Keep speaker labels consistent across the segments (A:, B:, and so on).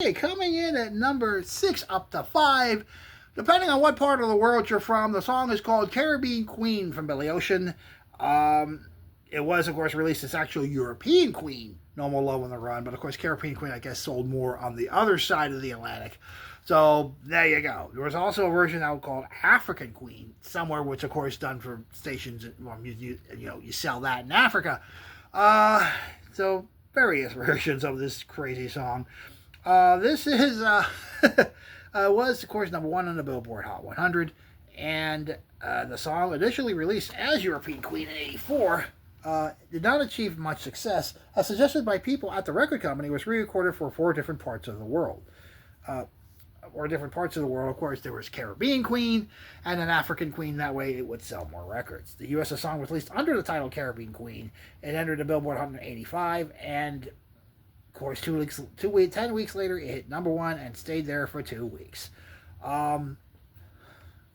A: Okay, coming in at number 6 up to 5. Depending on what part of the world you're from, the song is called Caribbean Queen from Billy Ocean. Um, it was, of course, released as actual European Queen, No More Love on the Run, but of course, Caribbean Queen, I guess, sold more on the other side of the Atlantic. So there you go. There was also a version out called African Queen, somewhere, which, of course, done for stations. Well, you sell that in Africa. So various versions of this crazy song. This is was of course number 1 on the Billboard Hot 100, and the song, initially released as European Queen in '84, did not achieve much success. As suggested by people at the record company, was re-recorded for 4 different parts of the world. Of course, there was Caribbean Queen and an African Queen. That way, it would sell more records. The U.S. song was released under the title Caribbean Queen. It entered the Billboard 185, and of course, 10 weeks later, it hit number 1 and stayed there for 2 weeks.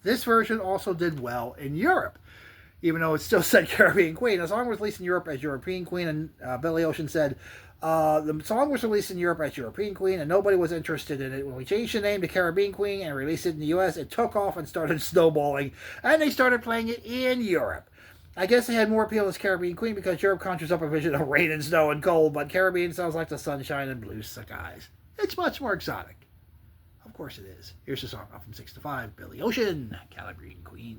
A: This version also did well in Europe, even though it still said Caribbean Queen. The song was released in Europe as European Queen, and Billy Ocean said, the song was released in Europe as European Queen, and nobody was interested in it. When we changed the name to Caribbean Queen and released it in the U.S., it took off and started snowballing, and they started playing it in Europe. I guess they had more appeal as Caribbean Queen because Europe conjures up a vision of rain and snow and cold, but Caribbean sounds like the sunshine and blue skies. It's much more exotic. Of course it is. Here's the song up from 6 to 5, Billy Ocean, Caribbean Queen.